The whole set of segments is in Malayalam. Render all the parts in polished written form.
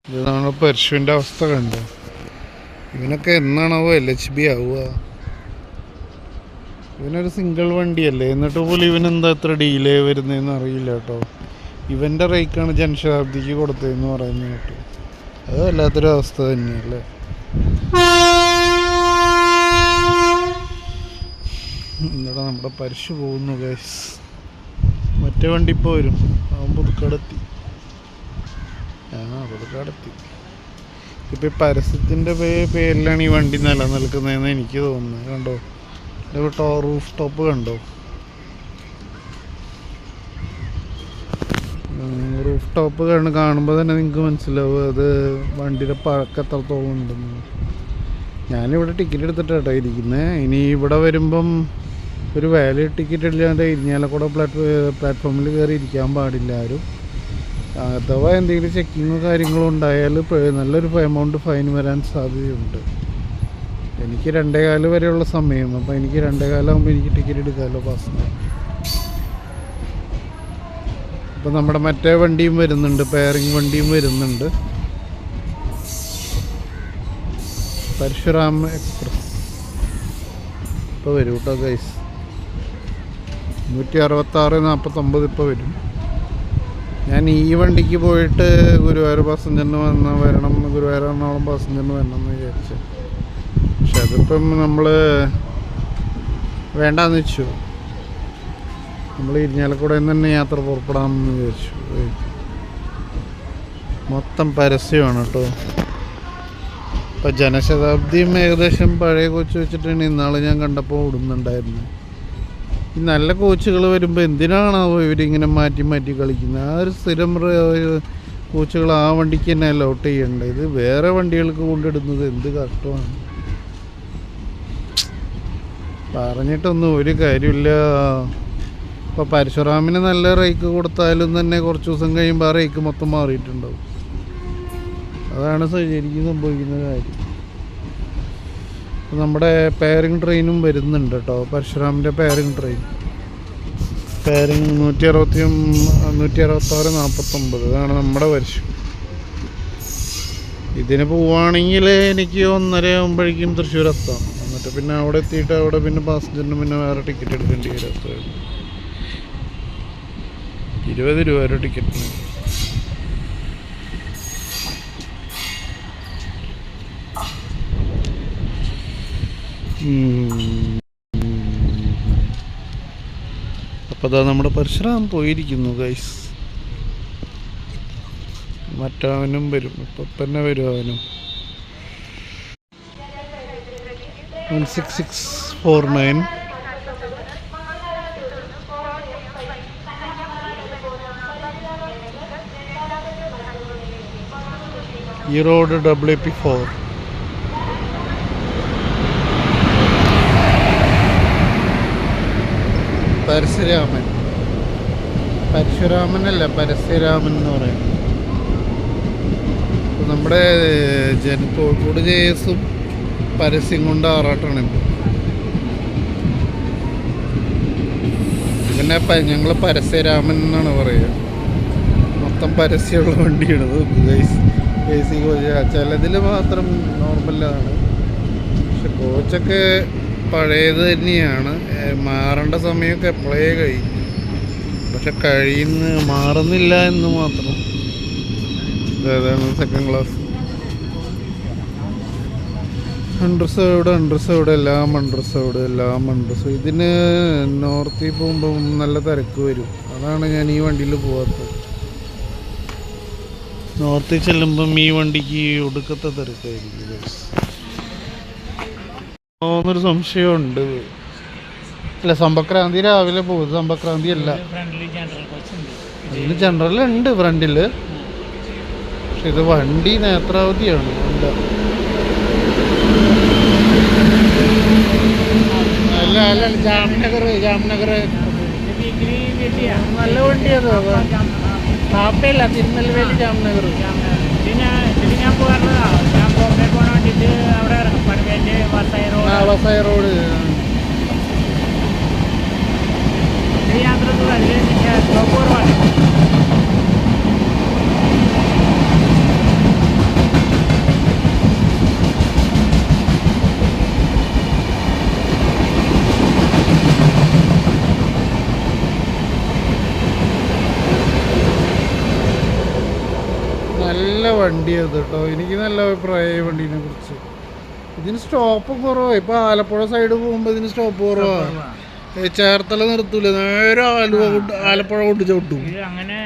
ഇത് നമ്മുടെ പരശുവിൻ്റെ അവസ്ഥ കണ്ടോ? ഇവനൊക്കെ എന്നാണാവോ LHB ആവുക? ഇവനൊരു സിംഗിൾ വണ്ടിയല്ലേ, എന്നിട്ട് പോലും ഇവനെന്താ എത്ര ഡിലേ വരുന്നതെന്ന് അറിയില്ല കേട്ടോ. ഇവൻ്റെ റേക്കാണ് ജനശതാബ്ദിക്ക് കൊടുത്തതെന്ന് പറയുന്നത് കേട്ടോ. അത് വല്ലാത്തൊരു അവസ്ഥ തന്നെയല്ലേ. എന്താടാ നമ്മുടെ പരശു പോകുന്നു ഗൈസ്. മറ്റേ വണ്ടി ഇപ്പോൾ വരും. അവൻ പുതുക്കടെത്തി. പുതുക്കടെത്തി. ഇപ്പം പരസ്യത്തിൻ്റെ പേരിലാണ് ഈ വണ്ടി നിലനിൽക്കുന്നതെന്ന് എനിക്ക് തോന്നുന്നത്. കണ്ടോ, റൂഫ് ടോപ്പ് കണ്ടോ? റൂഫ് ടോപ്പ് കാണുമ്പോൾ തന്നെ നിങ്ങൾക്ക് മനസ്സിലാവും അത് വണ്ടിയുടെ പഴക്കം എത്രത്തോളം ഉണ്ടെന്ന്. ഞാനിവിടെ ടിക്കറ്റ് എടുത്തിട്ടാട്ടോ ഇരിക്കുന്നത്. ഇനി ഇവിടെ വരുമ്പം ഒരു വാലിഡ് ടിക്കറ്റ് ഇല്ലാണ്ട് ഇരിഞ്ഞാലക്കുട പ്ലാറ്റ്ഫോമിൽ കയറി ഇരിക്കാൻ പാടില്ല ആരും. അഥവാ എന്തെങ്കിലും ചെക്കിങ്ങോ കാര്യങ്ങളോ ഉണ്ടായാൽ നല്ലൊരു എമൗണ്ട് ഫൈൻ വരാൻ സാധ്യതയുണ്ട്. എനിക്ക് 2:15 വരെയുള്ള സമയം. അപ്പോൾ എനിക്ക് 2:15 ആകുമ്പോൾ എനിക്ക് ടിക്കറ്റ് എടുക്കാമല്ലോ പാസിന്. അപ്പോൾ നമ്മുടെ മറ്റേ വണ്ടിയും വരുന്നുണ്ട്, പെയറിങ് വണ്ടിയും വരുന്നുണ്ട്. പരശുരാം എക്സ്പ്രസ് ഇപ്പോൾ വരും കേട്ടോ ഗൈസ്. 166-49 ഇപ്പോൾ വരും. ഞാൻ ഈ വണ്ടിക്ക് പോയിട്ട് ഗുരുവായൂർ പാസഞ്ചറിന് വരണം, ഗുരുവായൂർ എറണാകുളം പാസഞ്ചറിന് വരണം എന്ന് വിചാരിച്ചു. പക്ഷെ അതിപ്പം നമ്മൾ വേണ്ടാന്ന് വെച്ചു. നമ്മൾ ഇരിഞ്ഞാലക്കുടയിൽ നിന്ന് തന്നെ യാത്ര പുറപ്പെടാമെന്ന് വിചാരിച്ചു. മൊത്തം പരസ്യമാണ് കേട്ടോ. ഇപ്പം ജനശതാബ്ദിയും ഏകദേശം പഴയ കോച്ച് വെച്ചിട്ടാണ് ഇന്നാൾ ഞാൻ കണ്ടപ്പോൾ ഓടുന്നുണ്ടായിരുന്നു. ഈ നല്ല കോച്ചുകൾ വരുമ്പോൾ എന്തിനാണാവോ ഇവരിങ്ങനെ മാറ്റി മാറ്റി കളിക്കുന്നത്? ആ ഒരു സ്ഥിരം കോച്ചുകൾ ആ വണ്ടിക്ക് തന്നെ അലോട്ട് ചെയ്യേണ്ടത്. ഇത് വേറെ വണ്ടികൾക്ക് കൊണ്ടിടുന്നത് എന്ത് കഷ്ടമാണ്. പറഞ്ഞിട്ടൊന്നും ഒരു കാര്യമില്ല. ഇപ്പോൾ പരശുറാമിന് നല്ല റേക്ക് കൊടുത്താലും തന്നെ കുറച്ച് ദിവസം കഴിയുമ്പോൾ ആ റേക്ക് മൊത്തം മാറിയിട്ടുണ്ടാവും. അതാണ് ശരിക്കും സംഭവിക്കുന്ന കാര്യം. നമ്മുടെ പെയറിങ് ട്രെയിനും വരുന്നുണ്ട് കേട്ടോ. പരശുറാമിൻ്റെ പെയറിങ് ട്രെയിൻ, പെയറിങ് 166-49 ഇതാണ് നമ്മുടെ പരശു. ഇതിന് പോവുകയാണെങ്കിൽ എനിക്ക് 1:30 ആകുമ്പോഴേക്കും തൃശ്ശൂർ എത്താം. എന്നിട്ട് പിന്നെ അവിടെ എത്തിയിട്ട് അവിടെ പിന്നെ പാസഞ്ചറിന് പിന്നെ വേറെ ടിക്കറ്റ് എടുക്കേണ്ടി വരും. അത്രയുള്ളൂ. 20 രൂപ ഒരു ടിക്കറ്റിന്. അപ്പോൾ അതാ നമ്മുടെ പരശുരാം പോയിരിക്കുന്നു ഗൈസ്. മറ്റവനും വരും, ഇപ്പം തന്നെ വരും അവനും. 16649 ഈ റോഡ് WP4. പരശുരാമനല്ല പരസ്യരാമൻ എന്ന് പറയും. നമ്മുടെ കോഴിക്കോട് JS-ഉം പരസ്യം കൊണ്ട് ആറാട്ടാണ് ഇപ്പോൾ. പിന്നെ ഞങ്ങൾ പരസ്യരാമൻ എന്നാണ് പറയുക. മൊത്തം പരസ്യമുള്ള വണ്ടിയാണ് AC കോച്ച്. ചിലതിൽ മാത്രം നോർമലാണ്, പക്ഷെ കോച്ചൊക്കെ പഴയത് തന്നെയാണ്. മാറേണ്ട സമയമൊക്കെ എപ്പോഴേ കഴിഞ്ഞു, പക്ഷെ മാറുന്നില്ല എന്ന് മാത്രം. അതാണ് സെക്കൻഡ് ക്ലാസ് അണ്ടർസേർഡ് എല്ലാം അണ്ടർസേർഡ്. ഇതിന് നോർത്തിൽ പോകുമ്പോൾ നല്ല തിരക്ക് വരും. അതാണ് ഞാൻ ഈ വണ്ടിയിൽ പോകാത്തത്. നോർത്തിൽ ചെല്ലുമ്പം ഈ വണ്ടിക്ക് ഒടുക്കത്തെ തിരക്കായിരിക്കും. ഒരു സംശയമുണ്ട്. അല്ല, സമ്പക്രാന്തി രാവിലെ പോകും. സമ്പക്രാന്തി അല്ല, ഇതിന് ജനറൽ ഉണ്ട് ഫ്രണ്ടിൽ. പക്ഷെ ഇത് വണ്ടി നേത്രാവതിയാണ്. അല്ല ജാംനഗർ നല്ല വണ്ടിയത്. കാപ്പയല്ല, തിരുനെൽവേലി ജാംനഗർ. ഞാൻ പോകാറുള്ളതാണ്. ഞാൻ ബോംബെ പോകാൻ വേണ്ടിയിട്ട് അവിടെ ഇറങ്ങും. വസായി റോഡ് യാത്ര സ്റ്റോപ്പ് കുറവാണ്. നല്ല വണ്ടിയത് കേട്ടോ. എനിക്ക് നല്ല അഭിപ്രായമായി വണ്ടീനെ കുറിച്ച്. ഇതിന് സ്റ്റോപ്പ് കുറവാണ്. ഇപ്പോൾ ആലപ്പുഴ സൈഡ് പോകുമ്പോൾ ഇതിന് സ്റ്റോപ്പ് കുറവാണ്. ചേർത്തല നിർത്തൂല, നേരെ ആലപ്പുഴ കൊണ്ട് ചവിട്ടും. അങ്ങനെ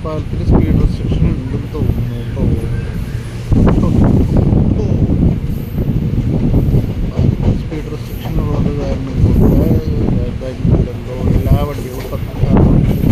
പാലത്തിൽ സ്പീഡ് റെസ്ട്രിക്ഷൻ ഉണ്ടെന്ന് തോന്നുന്നു കേട്ടോ. സ്പീഡ് റെസ്ട്രിക്ഷൻ ഉള്ളത് കാരണം എന്തോ എല്ലാ വണ്ടികളും വർക്ക് കാര്യങ്ങളും നടക്കുന്നു.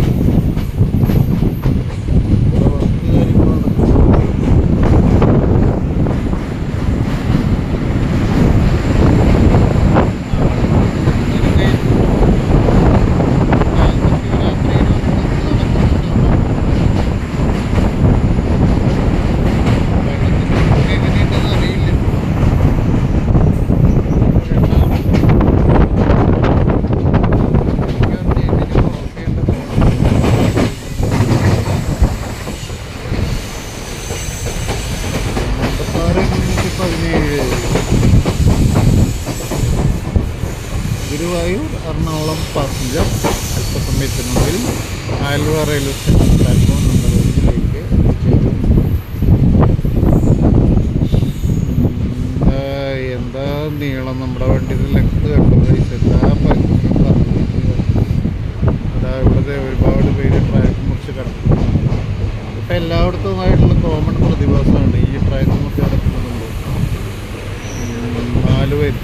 ഗുരുവായൂർ എറണാകുളം പാസഞ്ചർ അല്പസമയത്തിനുള്ളിൽ Aluva railway station platform number 1 എത്തിച്ചേരും. എന്താ നീളം നമ്മുടെ വണ്ടിയുടെ ലെങ്ത് കണ്ടത്. എന്താ ഇവിടുത്തെ ഒരുപാട് പേര് ട്രാക്ക് മുറിച്ച് കിടക്കുന്നു. ഇപ്പം എല്ലായിടത്തുമായിട്ടുള്ള കോമൺ പ്രതിഭാസമാണ് ഈ ട്രാക്ക് മുറിച്ച് കിടക്കുന്നുണ്ട്. 4 പേര്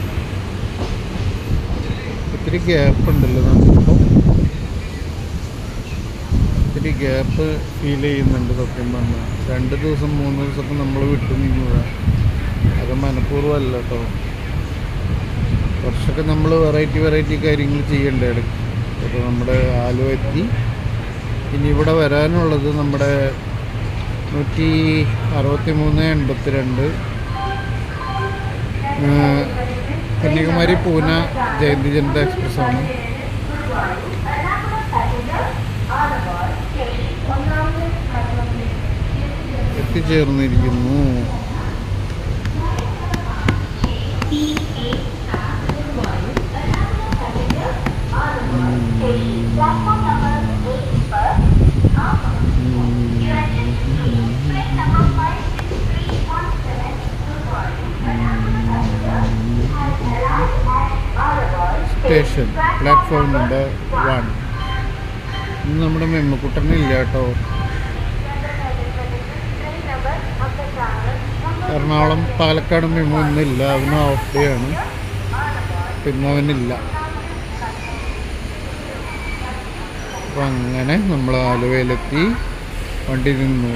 ഒത്തിരി ഗ്യാപ്പ് ഉണ്ടല്ലോ നമുക്കിപ്പോൾ. ഒത്തിരി ഗ്യാപ്പ് ഫീൽ ചെയ്യുന്നുണ്ട് സത്യം പറഞ്ഞാൽ. 2 ദിവസം 3 ദിവസമൊക്കെ നമ്മൾ വിട്ടു നിന്നതാണ്. അത് മനഃപൂർവ്വമല്ല കേട്ടോ. കുറച്ചൊക്കെ നമ്മൾ വെറൈറ്റി കാര്യങ്ങൾ ചെയ്യണ്ടേ ഇടയ്ക്ക്. അപ്പോൾ നമ്മുടെ ആലുവ എത്തി. ഇനി ഇവിടെ വരാനുള്ളത് നമ്മുടെ 163-82 കന്യാകുമാരി പൂന ജയന്തി ജനത എക്സ്പ്രസ് ആണ്. എത്തിച്ചേർന്നിരിക്കുന്നു. Station platform number 1. ഇന്ന് നമ്മുടെ മെമ്മക്കുട്ടനില്ല കേട്ടോ. എറണാകുളം പാലക്കാട് മെമ്മു ഇന്നില്ല. അവന് ഓഫ് ഡേ ആണ്. പിന്നെ അവനില്ല. അപ്പം അങ്ങനെ നമ്മൾ ആലുവയിലെത്തി. വണ്ടി നിന്നു.